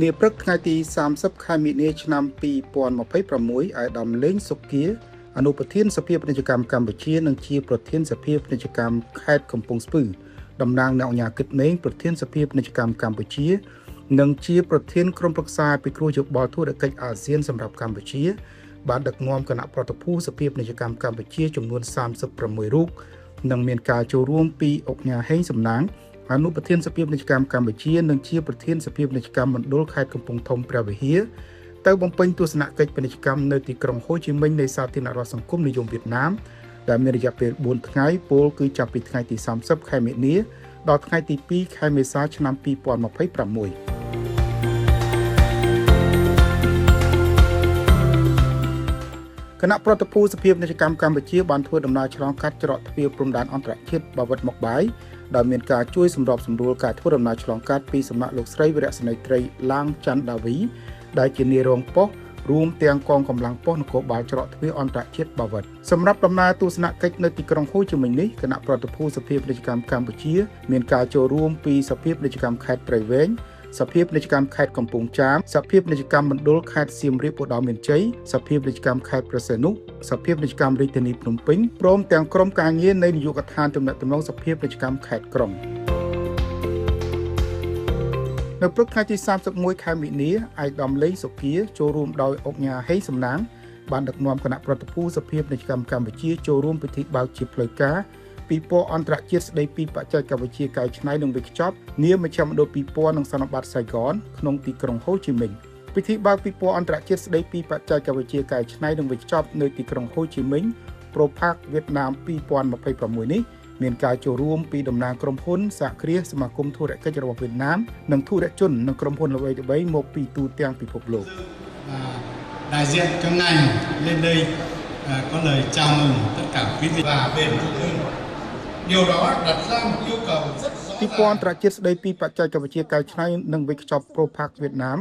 នាព្រឹកថ្ងៃទី30ខែមីនាឆ្នាំ2026អាយដាមលេងសុគាអនុប្រធានសភាពាណិជ្ជកម្មកម្ពុជានិងជាប្រធានសភាពាណិជ្ជកម្មខេត្តកំពង់ស្ពឺតំណាងអ្នកអាជ្ញាកិច្ចមេងប្រធានសភាពាណិជ្ជកម្មកម្ពុជានិងជាប្រធានក្រុមប្រឹក្សាពិគ្រោះយោបល់ធុរកិច្ចអាស៊ានសម្រាប់កម្ពុជាបានដឹកនាំគណៈប្រតិភូសភាពាណិជ្ជកម្មកម្ពុជាចំនួន36រូបនិងមានការចូលរួមពីអង្គការហេងសំណាងអនុប្រធានសភាពាណិជ្ជកម្មកម្ពុជានិងជាប្រធានសភាពាណិជ្ជកម្មមណ្ឌលខេត្តកំពង់ធំព្រះវិហារទៅបំពេញទស្សនកិច្ចពាណិជ្ជកម្មនៅទីក្រុងហូជីមិញនៃសាធារណរដ្ឋសង្គមនិយមវៀតណាមដែលមានរយៈពេល4ថ្ងៃពលគឺចាប់ពីថ្ងៃទី30ខែមីនាដល់ថ្ងៃទី2ខែមេសាឆ្នាំ2026គណៈប្រតិភូសភាពាណិជ្ជកម្មកម្ពុជាបានធ្វើដំណើរឆ្លងកាត់ច្រកទ្វារព្រំដែនអន្តរជាតិបាវិតមកបាយដោយមានការជួយសម្របសម្រួលការធ្វើដំណើរឆ្លងកាត់ពីសំណាក់លោកស្រីវីរៈសេនីយ៍ត្រីឡាងច័ន្ទដាវីដែលជានាយរងប៉ុស្តិ៍រួមទាំងកងកម្លាំងប៉ុស្តិ៍នគរបាលច្រកទ្វារអន្តរជាតិបាវិតសម្រាប់ដំណើរទស្សនកិច្ចនៅទីក្រុងហូជីមិញនេះគណៈប្រតិភូសភាពាណិជ្ជកម្មកម្ពុជាមានការចូលរួមពីសភាពាណិជ្ជកម្មខេត្តព្រៃវែងសភាពាណិជ្ជកម្មខេត្តកំពង់ចាមសភាពាណិជ្ជកម្មមណ្ឌលខេត្តសៀមរាបឧត្តរមានជ័យសភាពាណិជ្ជកម្មខេត្តព្រះសីហនុសភាពាណិជ្ជកម្មរាជធានីភ្នំពេញព្រមទាំងក្រុមការងារនៃនាយកដ្ឋានទំនាក់ទំនងសភាពាណិជ្ជកម្មខេត្តក្រុងនៅព្រឹកថ្ងៃទី31ខែមីនាអាយដាមលេងសុគាចូលរួមដោយអង្គការហេងសំណាងបានដឹកនាំគណៈប្រតិភូសភាពាណិជ្ជកម្មកម្ពុជាចូលរួមពិធីបើកជាផ្លូវការពិព័រណ៍អន្តរជាតិស្តីពីបច្ចេកវិទ្យាកែច្នៃនិងវេចខ្ចប់នាមជ្ឈមណ្ឌលពិព័រណ៍និងសន្និបាតសៃហ្គនក្នុងទីក្រុងហូជីមិញពិធីបើកពិព័រណ៍អន្តរជាតិស្តីពីបច្ចេកវិទ្យាកែច្នៃនិងវេចខ្ចប់នៅទីក្រុងហូជីមិញ ProPark វៀតណាម2026នេះមានការចូលរួមពីតំណាងក្រុមហ៊ុនសហគ្រាសសមាគមធុរកិច្ចរបស់វៀតណាមនិងធុរជននិងក្រុមហ៊ុនល្បីៗមកពីទូទាំងពិភពលោក đại diện cho ngành lên đây có lời chào mừng tất cả quý vị và bền vững hơn. Điều đó đặt ra một yêu cầu rất rõ ràng. ពិព័រណ៍អន្តរជាតិស្តីពីបច្ចេកវិទ្យាកែច្នៃនិងវេចខ្ចប់ ProPark វៀតណាម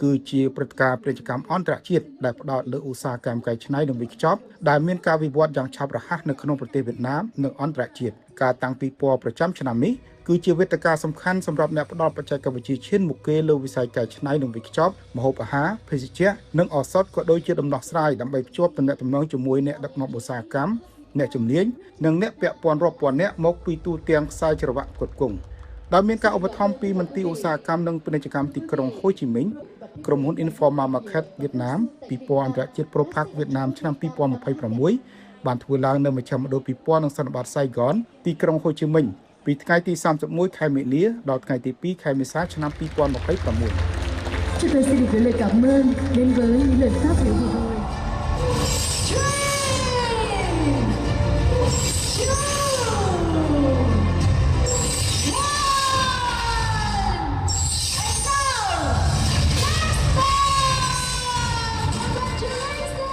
គឺជាព្រឹត្តិការណ៍ពាណិជ្ជកម្មអន្តរជាតិដែលផ្ដោតលើឧស្សាហកម្មកែច្នៃនិងវេចខ្ចប់ដែលមានការវិវត្តយ៉ាងឆាប់រហ័សនៅក្នុងប្រទេសវៀតណាមនិងអន្តរជាតិការតាំងពិព័រណ៍ប្រចាំឆ្នាំនេះគឺជាវេទិកាសំខាន់សម្រាប់អ្នកផ្ដល់បច្ចេកវិទ្យាឈានមុខគេលើវិស័យកែច្នៃនិងវេចខ្ចប់ម្ហូបអាហារភេសជ្ជៈនិងឱសថក៏ដូចជាដំណោះស្រាយដើម្បីភ្ជាប់ទំនាក់ទំនងជាមួយអ្នកដឹកនាំឧស្សាហកម្មអ្នកជំនាញនិងអ្នកពាក់ព័ន្ធរាប់ពាន់នាក់មកពីទូទាំងខ្សែច្រវាក់ផ្គត់ផ្គង់ដោយមានការឧបត្ថម្ភពីមន្ទីរឧស្សាហកម្មនិងពាណិជ្ជកម្មទីក្រុងហូជីមិញក្រុមហ៊ុន Informa Market វៀតណាមពិព័រណ៍អន្តរជាតិ ProPark វៀតណាមឆ្នាំ2026បានធ្វើឡើងនៅមជ្ឈមណ្ឌលពិព័រណ៍និងសន្និបាតសៃហ្គនទីក្រុងហូជីមិញពីថ្ងៃទី31ខែមីនាដល់ថ្ងៃទី2ខែមេសាឆ្នាំ2026 Chúng tôi xin được gửi lời cảm ơn đến với những lời phát biểu vừa rồi.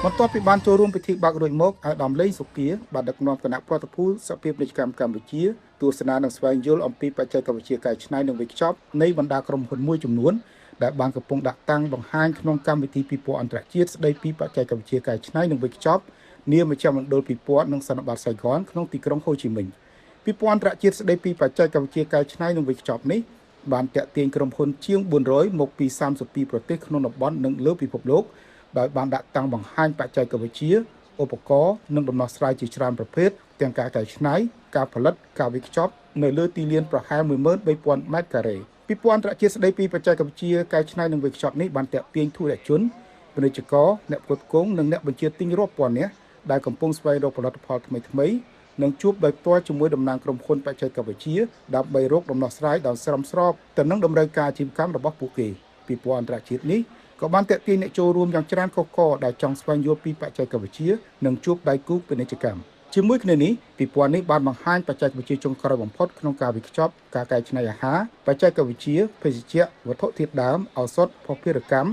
Một toa bị banចូលរួមពិធីបើករួចមកអាយដាមលេងសុគាបានដឹកនាំគណៈប្រតិភូសភាពាណិជ្ជកម្មកម្ពុជាទស្សនានិងស្វែងយល់អំពីបច្ចេកវិទ្យាកែច្នៃនិងវេចខ្ចប់នៃបណ្ដាក្រុមហ៊ុនមួយចំនួនដែលបានកំពុងដាក់តាំងបង្ហាញក្នុងកម្មវិធីពិព័រណ៍អន្តរជាតិស្ដីពីបច្ចេកវិទ្យាកែច្នៃនិងវេចខ្ចប់នាមជ្ឈមណ្ឌលពិព័រណ៍និងសន្និបាតសៃហ្គនក្នុងទីក្រុងហូជីមិញពិព័រណ៍អន្តរជាតិស្ដីពីបច្ចេកវិទ្យាកែច្នៃនិងវេចខ្ចប់នេះបានតាក់ទាញក្រុមហ៊ុនជាង400មកពី32ប្រទេសក្នុងតំបន់និងលើពិភពលោកដោយបានដាក់តាំងបង្ហាញបច្ចេកវិទ្យាឧបករណ៍និងដំណោះស្រាយជាច្រើនប្រភេទទាំងការកែច្នៃការផលិតការវេចខ្ចប់នៅលើទីលានប្រហែល 13000 ម៉ែត្រការ៉េពិព័រណ៍អន្តរជាតិស្ដីពីបច្ចេកវិទ្យាកែច្នៃនិងវេចខ្ចប់នេះបានតាក់ទាញធុរជនពាណិជ្ជករអ្នកផ្គត់ផ្គង់និងអ្នកបញ្ជាទិញរាប់ពាន់នាក់ដែលកំពុងស្វែងរកផលិតផលថ្មីៗនិងជួបដោយផ្ទាល់ជាមួយតំណាងក្រុមហ៊ុនបច្ចេកវិទ្យាដើម្បីរកដំណោះស្រាយដោយស្រមស្របទៅនឹងតម្រូវការអាជីវកម្មរបស់ពួកគេពិព័រណ៍អន្តរជាតិនេះក៏បានតាក់ទាញអ្នកចូលរួមយ៉ាងច្រើនកុះករដែលចង់ស្វែងយល់ពីបច្ចេកវិទ្យានិងជួបដៃគូពាណិជ្ជកម្មជាមួយគ្នានេះពិព័រណ៍នេះបានបង្ហាញបច្ចេកវិទ្យាចុងក្រោយបំផុតក្នុងការវេចខ្ចប់ការកែច្នៃអាហារបច្ចេកវិទ្យាភេសជ្ជៈវត្ថុធាតុដើមឱសថភស្តុភារកម្ម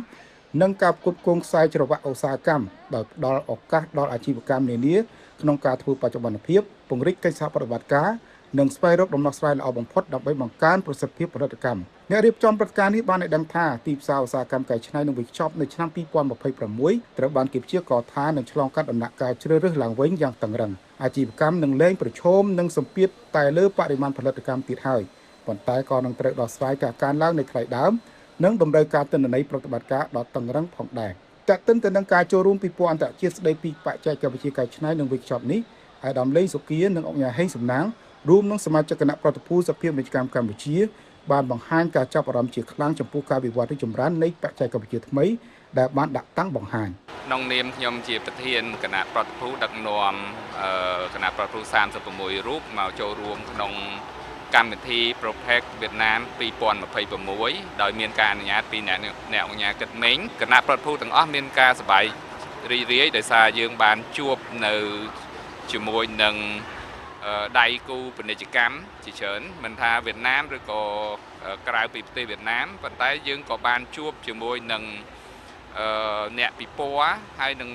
និងការផ្គត់ផ្គង់ខ្សែច្រវាក់ឧស្សាហកម្មដោយផ្ដល់ឱកាសដល់អាជីវកម្មនានាក្នុងការធ្វើបច្ចុប្បន្នភាពពង្រីកកិច្ចសហប្រតិបត្តិការនិងស្វែងរកដំណោះស្រាយល្អបំផុតដើម្បីបង្កើនប្រសិទ្ធភាពផលិតកម្មអ្នករៀបចំព្រឹត្តិការណ៍នេះបានឲ្យដឹងថាទីផ្សារឧស្សាហកម្មកែច្នៃនិងវេចខ្ចប់នៅឆ្នាំ2026ត្រូវបានគេព្យាករណ៍ថានឹងឆ្លងកាត់ដំណាក់កាលជ្រើសរើសឡើងវិញយ៉ាងតឹងរ៉ឹងអាជីវកម្មនឹងលែងប្រឈមនឹងសម្ពាធតែលើបរិមាណផលិតកម្មទៀតហើយប៉ុន្តែក៏នឹងត្រូវដោះស្រាយការកើនឡើងនៃថ្លៃដើម និងតម្រូវការទិន្នន័យប្រតិបត្តិការដ៏តឹងរ៉ឹងផងដែរតែកតិនទៅនឹងការចូលរួមពិព័រណ៍អន្តរជាតិស្ដីពីបច្ចេកវិទ្យាកែច្នៃនិងវិកខ្ចប់នេះអាដាមលេងសុគានិងអង្គការហេងសំណាងរួមនឹងសមាជិកគណៈប្រតិភូសភាពាណិជ្ជកម្មកម្ពុជាបានបង្ហាញការចាប់អារម្មណ៍ជាខ្លាំងចំពោះការវិវត្តរីកចម្រើននៃបច្ចេកវិទ្យាថ្មីដែលបានដាក់តាំងបង្ហាញក្នុងនាមខ្ញុំជាប្រធានគណៈប្រតិភូដឹកនាំគណៈប្រតិភូ36រូបមកចូលរួមក្នុងកម្មវិធី Propec វៀតណាម2026ដោយមានការអនុញ្ញាតពីអ្នកអង្គការគិតមេងគណៈប្រតិភូទាំងអស់មានការសប្បាយរីករាយដោយសារយើងបានជួបនៅជាមួយនឹងដៃគូពាណិជ្ជកម្មជាច្រើនមិនថាវៀតណាមឬក៏ក្រៅពីប្រទេសវៀតណាមប៉ុន្តែយើងក៏បានជួបជាមួយនឹងអ្នកពិព័រណ៍ហើយនឹង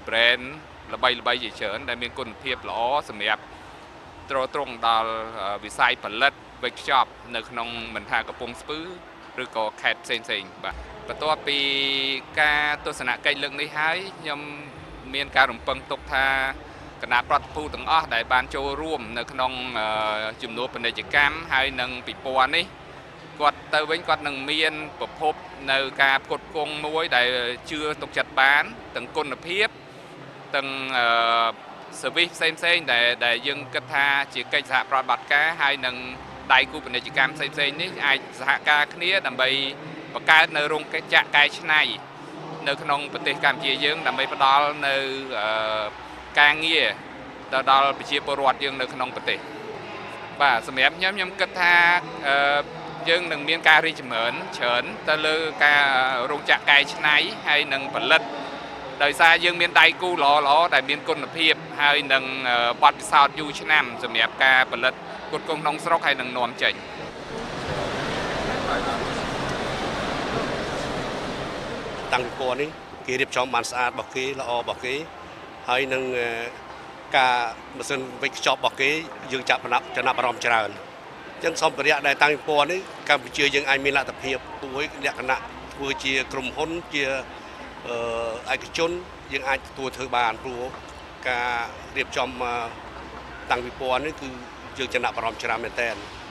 brand ល្បីៗជាច្រើនដែលមានគុណភាពល្អសម្រាប់ទ្រទ្រង់ដល់វិស័យផលិតវេចខ្ចប់នៅក្នុងមិនថាកំពង់ស្ពឺឬក៏ខេត្តផ្សេងៗបាទបន្ទាប់ពីការទស្សនកិច្ចលើកនេះហើយខ្ញុំមានការរំពឹងទុកថាគណៈប្រតិភូទាំងអស់ដែលបានចូលរួមនៅក្នុងជំនួបពាណិជ្ជកម្មហើយនឹងពិព័រណ៍នេះគាត់ទៅវិញគាត់នឹងមានប្រភពនៅការផ្គត់ផ្គង់មួយដែលជឿទុកចិត្តបានទាំងគុណភាពទាំងservice ផ្សេងៗដែលយើងគិតថាជាកិច្ចសហប្រតិបត្តិការហើយនឹងដៃគូពាណិជ្ជកម្មផ្សេងៗនេះអាចសហការគ្នាដើម្បីបង្កើតនៅរោងចក្រកែច្នៃនៅក្នុងប្រទេសកម្ពុជាយើងដើម្បីផ្ដល់នៅការងារទៅដល់ប្រជាពលរដ្ឋយើងនៅក្នុងប្រទេសបាទសម្រាប់ខ្ញុំគិតថាយើងនឹងមានការរីកចម្រើនច្រើនទៅលើការរោងចក្រកែច្នៃហើយនឹងផលិតដោយសារយើងមានដៃគូល្អៗដែលមានគុណភាពហើយនឹងបទពិសោធន៍យូរឆ្នាំសម្រាប់ការផលិតផ្គត់ផ្គង់ក្នុងស្រុកហើយនឹងនាំចេញតាំងពីពណ៌នេះគេរៀបចំបានស្អាតរបស់គេល្អរបស់គេហើយនឹងការម៉ាស៊ីនវេចខ្ចប់របស់គេយើងចាប់ចំណាប់អារម្មណ៍ច្រើនអញ្ចឹងសម្ភារៈដែលតាំងពីពណ៌នេះកម្ពុជាយើងអាចមានលទ្ធភាពមួយលក្ខណៈធ្វើជាក្រុមហ៊ុនជាឯកជនយើងអាចទទួលធ្វើបានព្រោះការរៀបចំតាំងពីពណ៌នេះគឺយើងចំណាប់អារម្មណ៍ច្រើនមែនតើ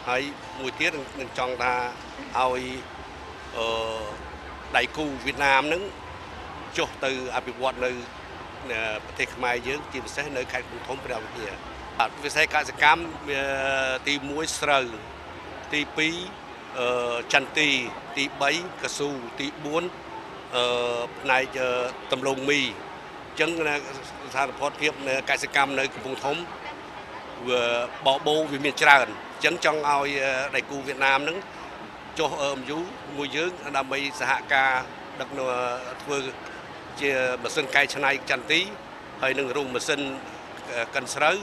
ហើយមួយទៀតនឹងចង់ថាឲ្យដៃគូវៀតណាមហ្នឹងចុះទៅអភិវឌ្ឍនៅប្រទេសខ្មែរយើងជាពិសេសនៅខេត្តកំពង់ធំព្រះវិហារវិស័យកសិកម្មទី1ស្រូវទី2ចន្ទទីទី3កស៊ូទី4ផ្នែកដំឡូងមីអញ្ចឹងស្ថានភាពកសិកម្មនៅកំពង់ធំបបោវាមានច្រើនអញ្ចឹងចង់ឲ្យដៃគូវៀតណាមហ្នឹងចុះMUមួយយើងដើម្បីសហការដឹកធ្វើជាម៉ាស៊ីនកែច្នៃចន្ទទីហើយនឹងរោងម៉ាស៊ីនកិនស្រូវ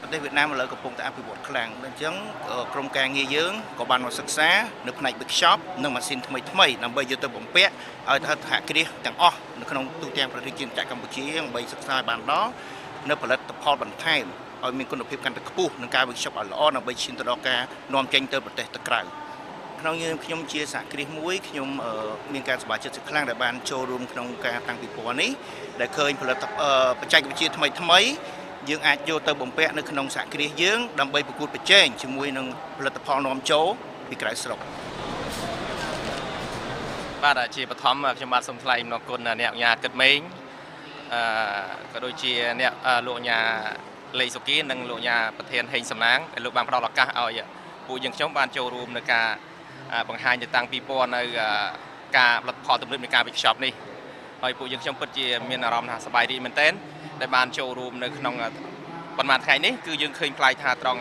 ប្រទេសវៀតណាមឥឡូវកំពុងតែអភិវឌ្ឍខ្លាំងដូច្នេះក្រុមការងារយើងក៏បានមកសិក្សានៅផ្នែក workshop និងម៉ាស៊ីនថ្មីដើម្បីយកទៅបំពាក់ឲ្យសហគ្រាសទាំងអស់នៅក្នុងទូទាំងប្រទេសជាតិកម្ពុជាដើម្បីសិក្សាបានដល់នៅផលិតផលបន្ថែមឲ្យមានគុណភាពកាន់តែខ្ពស់និងការ workshop ឲ្យល្អដើម្បីឈានទៅដល់ការនាំចេញទៅប្រទេសទៅក្រៅក្នុងខ្ញុំជាសហគ្រាសមួយខ្ញុំមានការសប្បាយចិត្តខ្លាំងដែលបានចូលរួមក្នុងការតាំងពិព័រណ៍នេះដែលឃើញផលិតបច្ចេកវិទ្យាថ្មីយើងអាចយកទៅបំពាក់នៅក្នុងសហគ្រាសយើងដើម្បីប្រកួតប្រជែងជាមួយនឹងផលិតផលនាំចូលពីក្រៅស្រុកបាទជាបឋមខ្ញុំបាទសូមថ្លែងអំណរគុណអ្នកអង្គការគិតមេងក៏ដូចជាអ្នកលោកអញ្ញាលេងសុគីនិងលោកអញ្ញាប្រធានហេងសំណាងដែលលោកបានផ្ដល់ឱកាសឲ្យពួកយើងខ្ញុំបានចូលរួមនៅការបង្ហាញទៅតាំងពីពណ៌នៅការផលិតផលទំនើបនៃការវិកខ្ចប់នេះហើយពួកយើងខ្ញុំពិតជាមានអារម្មណ៍ថាសប្បាយរីកមែនទែនដែលបានចូលរួមនៅក្នុងប៉ុន្មានថ្ងៃនេះគឺយើងឃើញផ្លាយថាត្រង់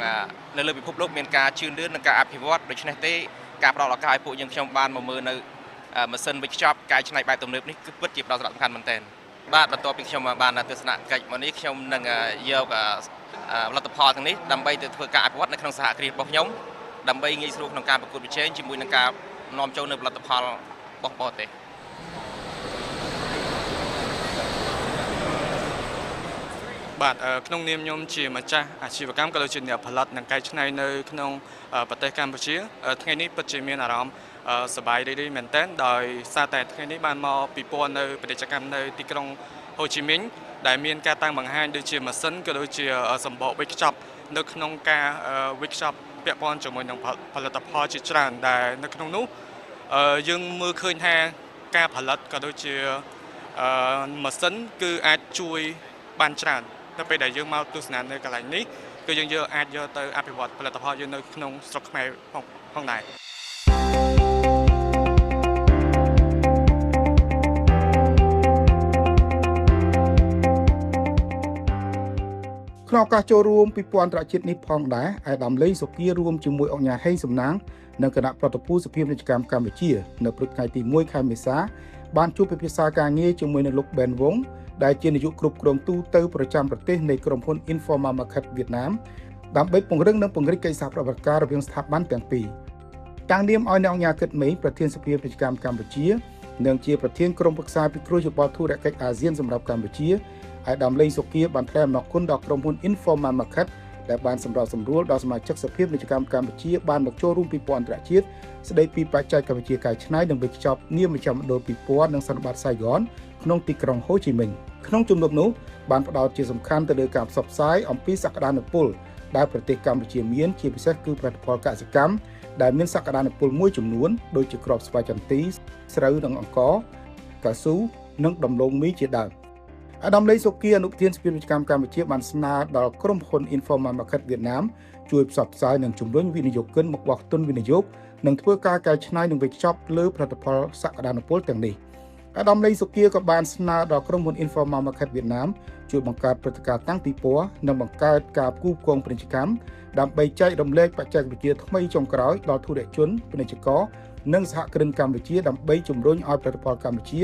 នៅលើពិភពលោកមានការជឿនលឿននិងការអភិវឌ្ឍដូច្នេះទេការផ្ដល់ឱកាសឲ្យពួកយើងខ្ញុំបានមកមើលនៅម៉ាស៊ីនវិកខ្ចប់កែច្នៃបែបទំនើបនេះគឺពិតជាផ្ដល់សារៈសំខាន់មែនទែនបាទបន្ទាប់ពីខ្ញុំបានទស្សនកិច្ចមកនេះខ្ញុំនឹងយកផលិតផលទាំងនេះដើម្បីទៅធ្វើការអភិវឌ្ឍនៅក្នុងសហគ្រាសរបស់ខ្ញុំដើម្បីងាយស្រួលក្នុងការប្រកួតប្រជែងជាមួយនឹងការនាំចូលនៅផលិតផលរបស់បរទេសបាទក្នុងនាមខ្ញុំជាម្ចាស់អាជីវកម្មក៏ដូចជាអ្នកផលិតនិងកែច្នៃនៅក្នុងប្រទេសកម្ពុជាថ្ងៃនេះពិតជាមានអារម្មណ៍សប្បាយរីករាយមែនទែនដោយសារតែថ្ងៃនេះបានមកពិព័រណ៍នៅពាណិជ្ជកម្មនៅទីក្រុងហូជីមីញដែលមានការតាំងបង្ហាញដូចជាម៉ាស៊ីនក៏ដូចជាសម្បកវេចខ្ចប់នៅក្នុងការវេចខ្ចប់ ពាក់ព័ន្ធជាមួយនឹងផលិតផលជាច្រើនដែលនៅក្នុងនោះយើងមើលឃើញថាការផលិតក៏ដូចជាម៉ាស៊ីនគឺអាចជួយបានច្រើននៅពេលដែលយើងមកទស្សនានៅកន្លែងនេះគឺយើងអាចយកទៅអភិវឌ្ឍផលិតផលយើងនៅក្នុងស្រុកខ្មែរផងដែរ ក្នុងឱកាសចូលរួមពិព័រណ៍អន្តរជាតិនេះផងដែរអាដាមលេងសុគារួមជាមួយអង្គការហេងសំណាងនិងគណៈប្រតិភូសភាពាណិជ្ជកម្មកម្ពុជានៅព្រឹកថ្ងៃទី 1 ខែមេសាបានជួបពិភាក្សាការងារជាមួយនឹងលោកប៊ែនវងដែលជានាយកគ្រប់គ្រងទូតប្រចាំប្រទេសនៃក្រុមហ៊ុន Informa Market វៀតណាមដើម្បីពង្រឹងនិងពង្រីកកិច្ចសហប្រតិបត្តិការរវាងស្ថាប័នទាំងពីរតាំងនាមឲ្យអ្នកអង្គការគិតមេប្រធានសភាពាណិជ្ជកម្មកម្ពុជានិងជាប្រធានក្រុមប្រឹក្សាពិគ្រោះយោបល់ធុរកិច្ចអាស៊ានសម្រាប់កម្ពុជាអាដាមលេងសុគាបានថ្លែងអំណរគុណដល់ក្រុមហ៊ុន Informa Market ដែលបានសម្របសម្រួលដល់សមាជិកសភាពាណិជ្ជកម្មកម្ពុជាបានមកចូលរួមពិព័រណ៍អន្តរជាតិស្ដីពីបច្ចេកវិទ្យាកែច្នៃនិងវិជ្ជានាមមណ្ឌលពិព័រណ៍និងសន្និបាតសាយ័នក្នុងទីក្រុងហូជីមិញក្នុងជំនួបនោះបានផ្ដោតជាសំខាន់ទៅលើការផ្សព្វផ្សាយអំពីសក្តានុពលដែលប្រទេសកម្ពុជាមានជាពិសេសគឺផលិតផលកសិកម្មដែលមានសក្តានុពលមួយចំនួនដូចជាគ្រាប់ស្វាយចន្ទីស្រូវនិងអង្ករកៅស៊ូនិងដំឡូងមីជាដើមអាដាមលេងសុគាអនុប្រធានសភាពាណិជ្ជកម្មកម្ពុជាបានស្នើដល់ក្រុមហ៊ុន Informa Market វៀតណាមជួយផ្សព្វផ្សាយនិងជំរុញវិនិយោគិនមកបោះទុនវិនិយោគនិងធ្វើការកែច្នៃនិងវេចខ្ចប់លើផលិតផលសក្តានុពលទាំងនេះអាដាមលេងសុគាក៏បានស្នើដល់ក្រុមហ៊ុន Informa Market វៀតណាមជួយបង្កើតព្រឹត្តិការណ៍តាំងពិព័រណ៍និងបង្កើតការផ្គូផ្គងពាណិជ្ជកម្មដើម្បីចែករំលែកបច្ចេកវិទ្យាថ្មីចុងក្រោយដល់ធុរជនពាណិជ្ជករនិងសហគ្រិនកម្ពុជាដើម្បីជំរុញឲ្យផលិតផលកម្ពុជា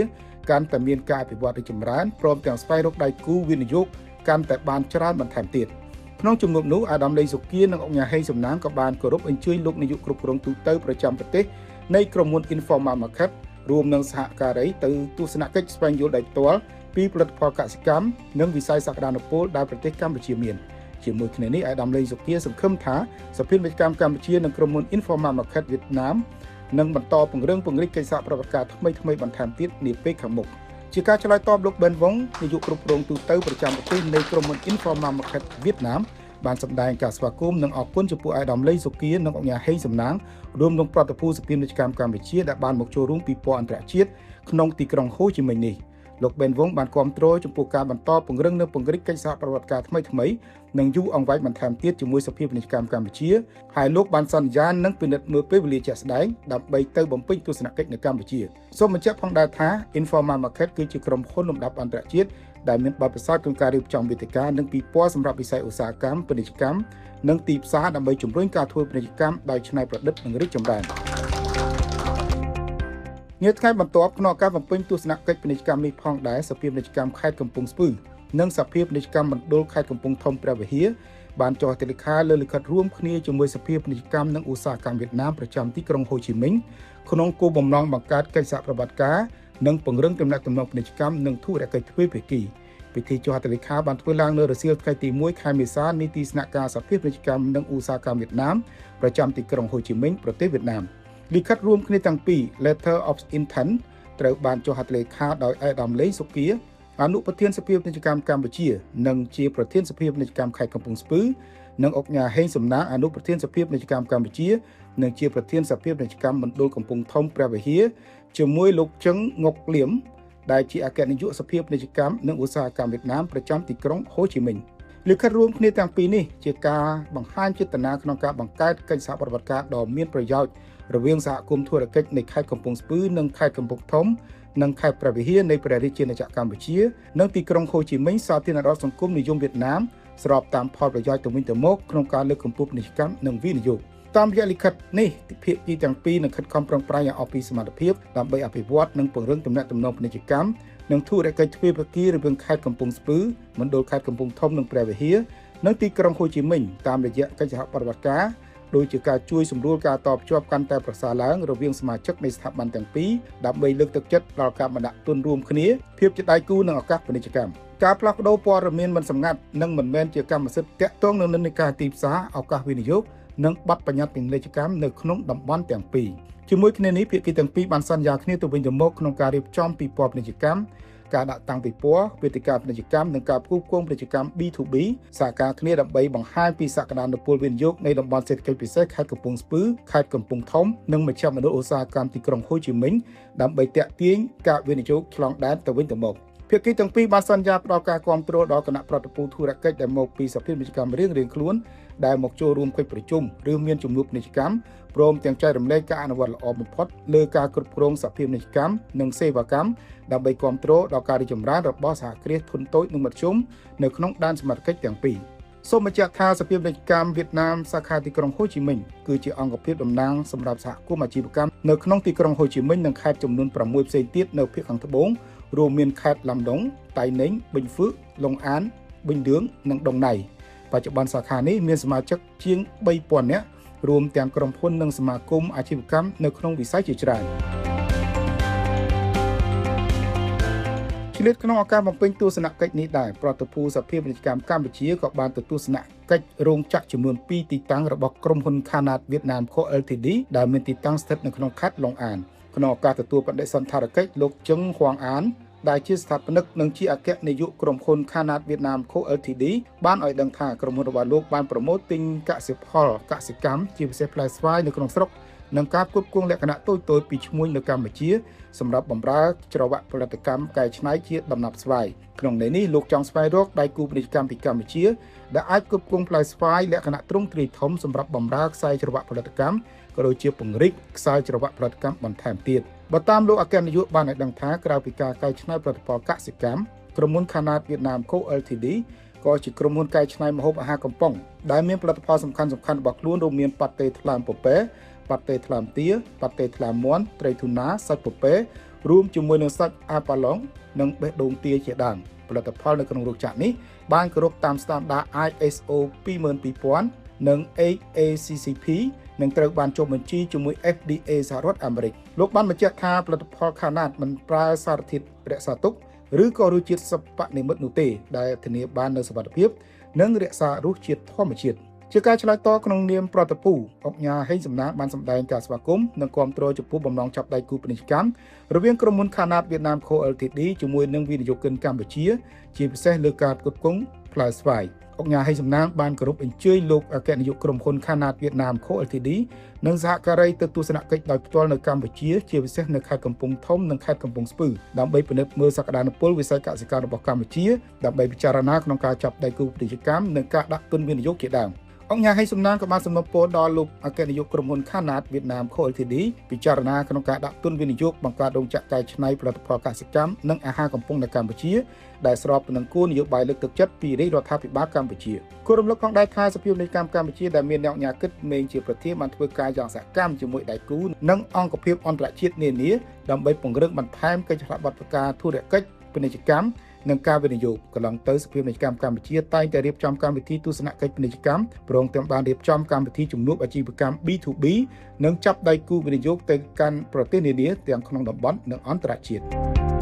កាន់តែមានការអភិវឌ្ឍរីកចម្រើនព្រមទាំងស្វែងរកដៃគូវិនិយោគកាន់តែបានច្រើនបន្ថែមទៀតក្នុងជំនួបនោះអាដាមលេងសុគានិងអង្គការហេងសំណាងក៏បានគោរពអញ្ជើញលោកនាយកគ្រប់គ្រងទូតប្រចាំប្រទេសនៃក្រុមហ៊ុន Informa Market រួមនឹងសហការីទៅទស្សនកិច្ចស្វែងយល់ដោយផ្ទាល់ពីផលិតផលកសិកម្មនិងវិស័យសក្តានុពលដែលប្រទេសកម្ពុជាមានជាមួយគ្នានេះអាដាមលេងសុគាសង្ឃឹមថាសភាពាណិជ្ជកម្មកម្ពុជានិងក្រុមហ៊ុន Informa Market វៀតណាមនឹងបន្តពង្រឹងកិច្ចសហប្រតិបត្តិការថ្មីបន្ថែមទៀតនាពេលខាងមុខជាការឆ្លើយតបលោកប៊ែនវងនាយកគ្រប់គ្រងទូតប្រចាំប្រទេសនៃក្រុមហ៊ុន Informa Market វៀតណាមបានសម្ដែងការស្វាគមន៍និងអរគុណចំពោះអាដាមលេងសុគានិងអង្គការហេងសំណាងរួមនឹងប្រតិភូសភាពាណិជ្ជកម្មកម្ពុជាដែលបានមកចូលរួមពិព័រណ៍អន្តរជាតិក្នុងទីក្រុងហូជីមិញនេះលោកប៊ែនវងបានគាំទ្រចំពោះការបន្តពង្រឹងនិងពង្រីកកិច្ចសហប្រតិបត្តិការថ្មីនិងយូរអង្វែងបន្ថែមទៀតជាមួយសភាពាណិជ្ជកម្មកម្ពុជាហើយលោកបានសន្យានឹងពិនិត្យមើលពេលវេលាជាក់ស្ដែងដើម្បីទៅបំពេញទស្សនកិច្ចនៅកម្ពុជាសូមបញ្ជាក់ផងដែរថា Informa Market គឺជាក្រុមហ៊ុនលំដាប់អន្តរជាតិដែលមានបទពិសោធន៍ក្នុងការរៀបចំវេទិកានិងពិព័រណ៍សម្រាប់វិស័យឧស្សាហកម្មពាណិជ្ជកម្មនិងទីផ្សារដើម្បីជំរុញការធ្វើពាណិជ្ជកម្មដោយច្នៃប្រឌិតនិងរីកចម្រើននាថ្ងៃបន្ទាប់ក្នុងការបំពេញទស្សនកិច្ចពាណិជ្ជកម្មនេះផងដែរសភាពាណិជ្ជកម្មខេត្តកំពង់ស្ពឺនិងសភាពាណិជ្ជកម្មមណ្ឌលខេត្តកំពង់ធំព្រះវិហារបានចុះហត្ថលេខាលើលិខិតរួមគ្នាជាមួយសភាពាណិជ្ជកម្មនិងឧស្សាហកម្មវៀតណាមប្រចាំទីក្រុងហូជីមិញក្នុងគោលបំណងបង្កើតកិច្ចសហប្រតិបត្តិការនិងពង្រឹងទំនាក់ទំនងពាណិជ្ជកម្មនិងធុរកិច្ចទ្វេភាគីពិធីចុះហត្ថលេខាបានធ្វើឡើងនៅរសៀលថ្ងៃទី 1 ខែមេសានេះទីស្នាក់ការសភាពាណិជ្ជកម្មនិងឧស្សាហកម្មវៀតណាមប្រចាំទីក្រុងហូជីមិញប្រទេសវៀតណាមលិខិតរួមគ្នាទាំងពីរ Letter of Intent ត្រូវបានចុះហត្ថលេខាដោយអាដាមលេងសុគាអនុប្រធានសភាពាណិជ្ជកម្មកម្ពុជានិងជាប្រធានសភាពាណិជ្ជកម្មខេត្តកំពង់ស្ពឺនិងអង្គការហេងសំណាងអនុប្រធានសភាពាណិជ្ជកម្មកម្ពុជានិងជាប្រធានសភាពាណិជ្ជកម្មមណ្ឌលកំពង់ធំព្រះវិហារជាមួយលោកជឹងងុកលៀមដែលជាអគ្គនាយកសភាពាណិជ្ជកម្មនិងឧស្សាហកម្មវៀតណាមប្រចាំទីក្រុងហូជីមិញលិខិតរួមគ្នាទាំងពីរនេះជាការបង្ហាញចេតនាក្នុងការបង្កើតកិច្ចសហប្រតិបត្តិការដ៏មានប្រយោជន៍រវាងសហគមន៍ធុរកិច្ចនៃខេត្តកំពង់ស្ពឺនិងខេត្តកំពង់ធំនិងខេត្តព្រះវិហារនៃព្រះរាជាណាចក្រកម្ពុជានិងទីក្រុងហូជីមិញសាធារណរដ្ឋសង្គមនិយមវៀតណាមស្របតាមផលប្រយោជន៍ទៅវិញទៅមកក្នុងការលើកកម្ពស់ពាណិជ្ជកម្មនិងវិនិយោគតាមរយៈលិខិតនេះភាគីទាំងពីរនឹងខិតខំប្រឹងប្រែងឲ្យអស់ពីសមត្ថភាពដើម្បីអភិវឌ្ឍនិងពង្រឹងទំនាក់ទំនងពាណិជ្ជកម្មនិងធុរកិច្ចទ្វេភាគីរវាងខេត្តកំពង់ស្ពឺមណ្ឌលខេត្តកំពង់ធំនិងព្រះវិហារនិងទីក្រុងហូជីមិញតាមរយៈកិច្ចសហប្រតិបត្តិការដោយជាការជួយសម្រួលការតបជាប់កាន់តែប្រសើរឡើងរវាងសមាជិកនៃស្ថាប័នទាំងពីរដើម្បីលើកទឹកចិត្តដល់ការបណ្ដាក់ទុនរួមគ្នាភាពជាដៃគូនិងឱកាសពាណិជ្ជកម្មការផ្លាស់ប្ដូរព័ត៌មានមិនសម្ងាត់និងមិនមែនជាកម្មសិទ្ធិទាក់ទងនឹងនិន្នាការទីផ្សារឱកាសវិនិយោគនិងបទបញ្ញត្តិពាណិជ្ជកម្មនៅក្នុងតំបន់ទាំងពីរជាមួយគ្នានេះភាគីទាំងពីរបានសន្យាគ្នាទៅវិញទៅមកក្នុងការរៀបចំពិព័រណ៍ពាណិជ្ជកម្ម ការដាក់តាំងពិព័រណ៍វេទិកាពាណិជ្ជកម្មនិងការផ្គូផ្គងពាណិជ្ជកម្ម B2B សហការគ្នាដើម្បីបង្ហាញពីសក្តានុពលវិនិយោគនៃតំបន់សេដ្ឋកិច្ចពិសេសខេត្តកំពង់ស្ពឺខេត្តកំពង់ធំនិងមជ្ឈមណ្ឌលឧស្សាហកម្មទីក្រុងហូជីមិញដើម្បីទាក់ទាញការវិនិយោគឆ្លងដែនទៅវិញទៅមកភាគីទាំងពីរបានសន្យាផ្តល់ការគាំទ្រដល់គណៈប្រតិភូធុរកិច្ចដែលមកពីសភាពាណិជ្ជកម្មរៀងៗខ្លួនដែលមកចូលរួមកិច្ចប្រជុំឬមានជំនួបពាណិជ្ជកម្មព្រមទាំងចែករំលែកការអនុវត្តល្អបំផុតលើការគ្រប់គ្រងសភាពាណិជ្ជកម្មនិងសេវាកម្មដើម្បីគាំទ្រដល់ការរីកចម្រើនរបស់សហគ្រាសធុនតូចនិងមធ្យមនៅក្នុងដែនសមត្ថកិច្ចទាំងពីរសូមបញ្ជាក់ថាសភាពាណិជ្ជកម្មវៀតណាមសាខាទីក្រុងហូជីមិញគឺជាអង្គភាពតំណាងសម្រាប់សហគមន៍អាជីវកម្មនៅក្នុងទីក្រុងហូជីមិញនិងខេត្តចំនួន6ផ្សេងទៀតនៅភាគខាងត្បូងរួមមានខេត្តឡាំដុងតៃណេងប៊ិញហ្វឺឡុងអានប៊ិញឌឿងនិងដុងណៃបច្ចុប្បន្នសាខានេះមានសមាជិកជាង 3000 នាក់រួមទាំងក្រុមហ៊ុននិងសមាគមអាជីវកម្មនៅក្នុងវិស័យជាច្រើនឆ្លៀតក្នុងឱកាសបំពេញទស្សនកិច្ចនេះដែរប្រតិភូសភាពាណិជ្ជកម្មកម្ពុជាក៏បានទៅទស្សនកិច្ចរោងចក្រចំនួន2ទីតាំងរបស់ក្រុមហ៊ុន Khanat Vietnam Co Ltd ដែលមានទីតាំងស្ថិតនៅក្នុងខេត្តឡុងអានក្នុងឱកាសទទួលបដិសណ្ឋារកិច្ចលោកជឹងហួងអានដែលជាស្ថាបនិកនិងជាអគ្គនាយកក្រុមហ៊ុន Khanat Vietnam Co Ltd បានឲ្យដឹងថាក្រុមហ៊ុនរបស់លោកបានប្រមូលទិញកសិផលកសិកម្មជាពិសេសផ្លែស្វាយនៅក្នុងស្រុកនិងការផ្គត់ផ្គង់លក្ខណៈតូចៗពីឈ្មួញនៅកម្ពុជាសម្រាប់បម្រើច្រវាក់ផលិតកម្មកែច្នៃជាដំណាប់ស្វាយក្នុងន័យនេះលោកចង់ស្វែងរកដៃគូពាណិជ្ជកម្មពីកម្ពុជាដែលអាចផ្គត់ផ្គង់ផ្លែស្វាយលក្ខណៈទ្រង់ទ្រាយធំសម្រាប់បម្រើខ្សែច្រវាក់ផលិតកម្មក៏ដូចជាពង្រីកខ្សែច្រវាក់ផលិតកម្មបន្ថែមទៀតបើតាមលោកអគ្គនាយកបានឲ្យដឹងថាក្រៅពីការកែច្នៃផលិតផលកសិកម្មក្រុមហ៊ុន Khanat Vietnam Co Ltd ក៏ជាក្រុមហ៊ុនកែច្នៃម្ហូបអាហារកំប៉ុងដែលមានផលិតផលសំខាន់ៗរបស់ខ្លួនរួមមានប៉ាតេថ្លើមពពែប៉ាតេថ្លើមទាប៉ាតេថ្លើមមាន់ត្រីទូណាសាច់ពពែរួមជាមួយនឹងសាច់អាប៉ាឡុងនិងបេះដូងទាជាដើមផលិតផលនៅក្នុងរោងចក្រនេះបានគោរពតាមស្តង់ដារ ISO 22000និង AACCP និងត្រូវបានចុះបញ្ជីជាមួយ FDA សហរដ្ឋអាមេរិកលោកបានបញ្ជាក់ថាផលិតផល Khanat មិនប្រើសារធាតុរក្សាទុកឬក៏រសជាតិសិប្បនិម្មិតនោះទេដែលធានាបាននូវសុវត្ថិភាពនិងរក្សារសជាតិធម្មជាតិជាការឆ្លើយតបក្នុងនាមប្រតិភូអង្គការហេងសំណាងបានសម្ដែងការស្វាគមន៍និងគាំទ្រចំពោះបំណងចាប់ដៃគូពាណិជ្ជកម្មរវាងក្រុមហ៊ុន Khanat Vietnam Co Ltd ជាមួយនឹងវិនិយោគិនកម្ពុជាជាពិសេសលើការផ្គត់ផ្គង់ផ្លែស្វាយអង្គការហេងសំណាងបានគោរពអញ្ជើញលោកអគ្គនាយកក្រុមហ៊ុន Khanat Vietnam Co Ltd និងសហការីទៅទស្សនកិច្ចដោយផ្ទាល់នៅកម្ពុជាជាពិសេសនៅខេត្តកំពង់ធំនិងខេត្តកំពង់ស្ពឺដើម្បីពិនិត្យមើលសក្តានុពលវិស័យកសិកម្មរបស់កម្ពុជាដើម្បីពិចារណាក្នុងការចាប់ដៃគូពាណិជ្ជកម្មនិងការដាក់ទុនវិនិយោគជាដើមអង្គការហេងសំណាងក៏បានសំណូមពរដល់លោកអគ្គនាយកក្រុមហ៊ុន Khanat Vietnam Co Ltd ពិចារណាក្នុងការដាក់ទុនវិនិយោគបង្កើតរោងចក្រកែច្នៃផលិតផលកសិកម្មនិងអាហារកំប៉ុងនៅកម្ពុជាដែលស្របទៅនឹងគោលនយោបាយលើកទឹកចិត្តពីរាជរដ្ឋាភិបាលកម្ពុជាគោលរំលឹកផងដែរថាសភាពាណិជ្ជកម្មកម្ពុជាដែលមានអ្នកអញ្ញាគិតមេងជាប្រធានបានធ្វើការយ៉ាងសកម្មជាមួយដៃគូនិងអង្គភាពអន្តរជាតិនានាដើម្បីពង្រឹងបន្ថែមកិច្ចសហប្រតិបត្តិការធុរកិច្ចពាណិជ្ជកម្មនិងការវិនិយោគកន្លងទៅសភាពាណិជ្ជកម្មកម្ពុជាតែងតែរៀបចំកម្មវិធីទស្សនកិច្ចពាណិជ្ជកម្មព្រមទាំងបានរៀបចំកម្មវិធីជំនួបអាជីវកម្ម B2B និងចាប់ដៃគូវិនិយោគទៅកាន់ប្រទេសនានាទាំងក្នុងតំបន់និងអន្តរជាតិ